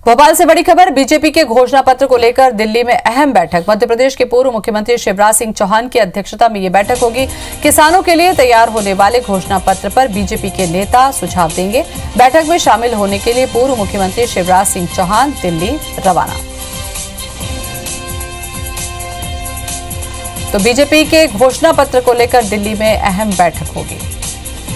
भोपाल से बड़ी खबर, बीजेपी के घोषणा पत्र को लेकर दिल्ली में अहम बैठक। मध्य प्रदेश के पूर्व मुख्यमंत्री शिवराज सिंह चौहान की अध्यक्षता में ये बैठक होगी। किसानों के लिए तैयार होने वाले घोषणा पत्र पर बीजेपी के नेता सुझाव देंगे। बैठक में शामिल होने के लिए पूर्व मुख्यमंत्री शिवराज सिंह चौहान दिल्ली रवाना। तो बीजेपी के घोषणा पत्र को लेकर दिल्ली में अहम बैठक होगी।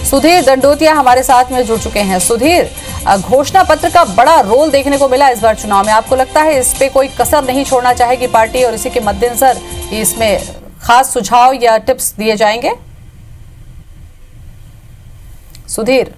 सुधीर दंडोतिया हमारे साथ में जुड़ चुके हैं। सुधीर, घोषणा पत्र का बड़ा रोल देखने को मिला इस बार चुनाव में। आपको लगता है इस पे कोई कसर नहीं छोड़ना चाहेगी पार्टी और इसी के मद्देनजर इसमें खास सुझाव या टिप्स दिए जाएंगे? सुधीर,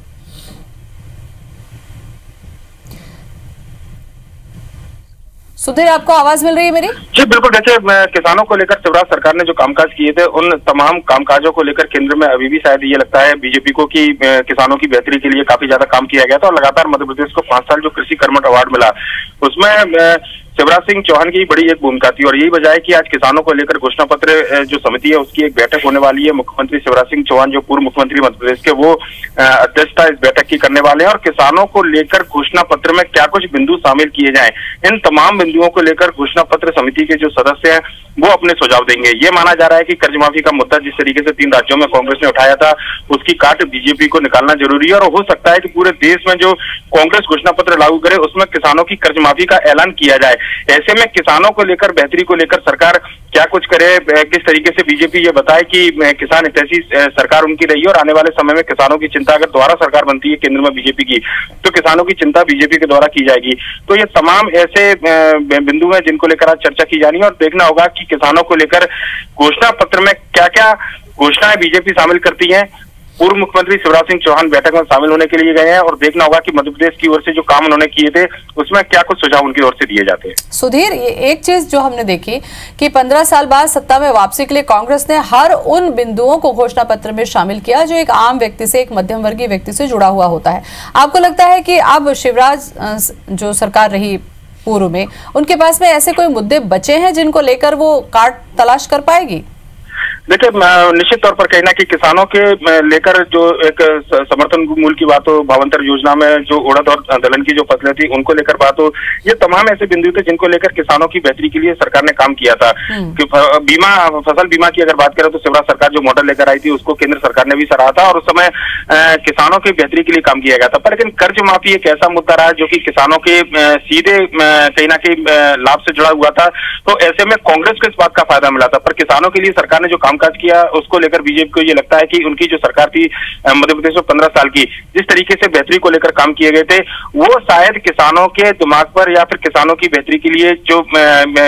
आपको आवाज मिल रही है मेरी? जी बिल्कुल। जैसे किसानों को लेकर शिवराज सरकार ने जो कामकाज किए थे, उन तमाम कामकाजों को लेकर केंद्र में अभी भी शायद ये लगता है बीजेपी को कि किसानों की बेहतरी के लिए काफी ज्यादा काम किया गया था। और लगातार मध्य प्रदेश को 5 साल जो कृषि कर्मठ अवार्ड मिला, उसमें शिवराज सिंह चौहान की बड़ी एक भूमिका थी। और यही वजह है कि आज किसानों को लेकर घोषणा पत्र जो समिति है उसकी एक बैठक होने वाली है। मुख्यमंत्री शिवराज सिंह चौहान जो पूर्व मुख्यमंत्री मध्य प्रदेश के, वो अध्यक्षता इस बैठक की करने वाले हैं। और किसानों को लेकर घोषणा पत्र में क्या कुछ बिंदु शामिल किए जाएं, इन तमाम बिंदुओं को लेकर घोषणा पत्र समिति के जो सदस्य हैं वो अपने सुझाव देंगे। ये माना जा रहा है कि कर्ज माफी का मुद्दा जिस तरीके से 3 राज्यों में कांग्रेस ने उठाया था, उसकी काट बीजेपी को निकालना जरूरी है। और हो सकता है कि पूरे देश में जो कांग्रेस घोषणा पत्र लागू करे उसमें किसानों की कर्ज माफी का ऐलान किया जाए। ऐसे में किसानों को लेकर, बेहतरी को लेकर सरकार क्या कुछ करे, किस तरीके से बीजेपी ये बताए कि किसान हितैषी सरकार उनकी रही है और आने वाले समय में किसानों की चिंता अगर दोबारा सरकार बनती है केंद्र में बीजेपी की, तो किसानों की चिंता बीजेपी के द्वारा की जाएगी। तो ये तमाम ऐसे बिंदु हैं जिनको लेकर आज चर्चा की जानी है। और देखना होगा कि किसानों को लेकर घोषणा पत्र में क्या क्या घोषणाएं बीजेपी शामिल करती है। पूर्व मुख्यमंत्री शिवराज सिंह चौहान बैठक में शामिल होने के लिए गए हैं और देखना होगा कि मध्य प्रदेश की ओर से जो काम उन्होंने किए थे उसमें क्या कुछ सुझाव उनकी ओर से दिए जाते हैं। सुधीर, ये एक चीज जो हमने देखी कि 15 साल बाद सत्ता में वापसी के लिए कांग्रेस ने हर उन बिंदुओं को घोषणा पत्र में शामिल किया जो एक आम व्यक्ति से, एक मध्यम वर्गीय व्यक्ति से जुड़ा हुआ होता है। आपको लगता है कि अब शिवराज जो सरकार रही पूर्व में, उनके पास में ऐसे कोई मुद्दे बचे हैं जिनको लेकर वो काट तलाश कर पाएगी? देखिए, निश्चित तौर पर कहना कि किसानों के लेकर जो एक समर्थन मूल्य की बात हो, भावांतर योजना में जो उड़द और दलहन की जो फसलें थी उनको लेकर बात हो, ये तमाम ऐसे बिंदु थे जिनको लेकर किसानों की बेहतरी के लिए सरकार ने काम किया था। कि बीमा, फसल बीमा की अगर बात करें तो शिवराज सरकार जो मॉडल लेकर आई थी उसको केंद्र सरकार ने भी सराहा था और उस समय किसानों की बेहतरी के लिए काम किया गया था। पर लेकिन कर्ज माफी एक ऐसा मुद्दा रहा जो कि किसानों के सीधे कहीं ना कहीं लाभ से जुड़ा हुआ था। तो ऐसे में कांग्रेस को इस बात का फायदा मिला था। पर किसानों के लिए सरकार ने जो कामकाज किया उसको लेकर बीजेपी को ये लगता है कि उनकी जो सरकार थी मध्य प्रदेश में 15 साल की, जिस तरीके से बेहतरी को लेकर काम किए गए थे वो शायद किसानों के दिमाग पर या फिर किसानों की बेहतरी के लिए जो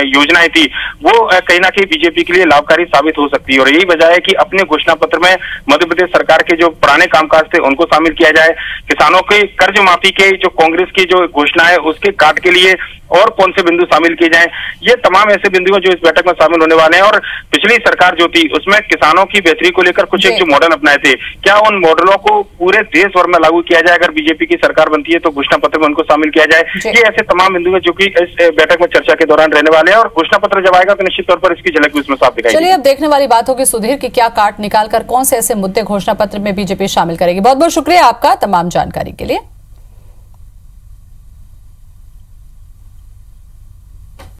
योजनाएं थी वो कहीं ना कहीं बीजेपी के लिए लाभकारी साबित हो सकती है। और यही वजह है कि अपने घोषणा पत्र में मध्य प्रदेश सरकार के जो पुराने कामकाज थे उनको शामिल किया जाए। किसानों के कर्ज माफी के जो कांग्रेस की जो घोषणा है उसके काट के लिए और कौन से बिंदु शामिल किए जाएं, ये तमाम ऐसे बिंदु हैं जो इस बैठक में शामिल होने वाले हैं। और पिछली सरकार जो थी उसमें किसानों की बेहतरी को लेकर कुछ एक जो मॉडल अपनाए थे, क्या उन मॉडलों को पूरे देश भर में लागू किया जाए? अगर बीजेपी की सरकार बनती है तो घोषणा पत्र में उनको शामिल किया जाए। ये ऐसे तमाम बिंदु हैं जो कि इस बैठक में चर्चा के दौरान रहने वाले हैं। और घोषणा पत्र जब आएगा तो निश्चित तौर पर इसकी झलक भी उसमें साफ दिखाई देगी। चलिए, अब देखने वाली बात होगी सुधीर की क्या काट निकालकर कौन से ऐसे मुद्दे घोषणा पत्र में बीजेपी शामिल करेगी। बहुत बहुत शुक्रिया आपका तमाम जानकारी के लिए।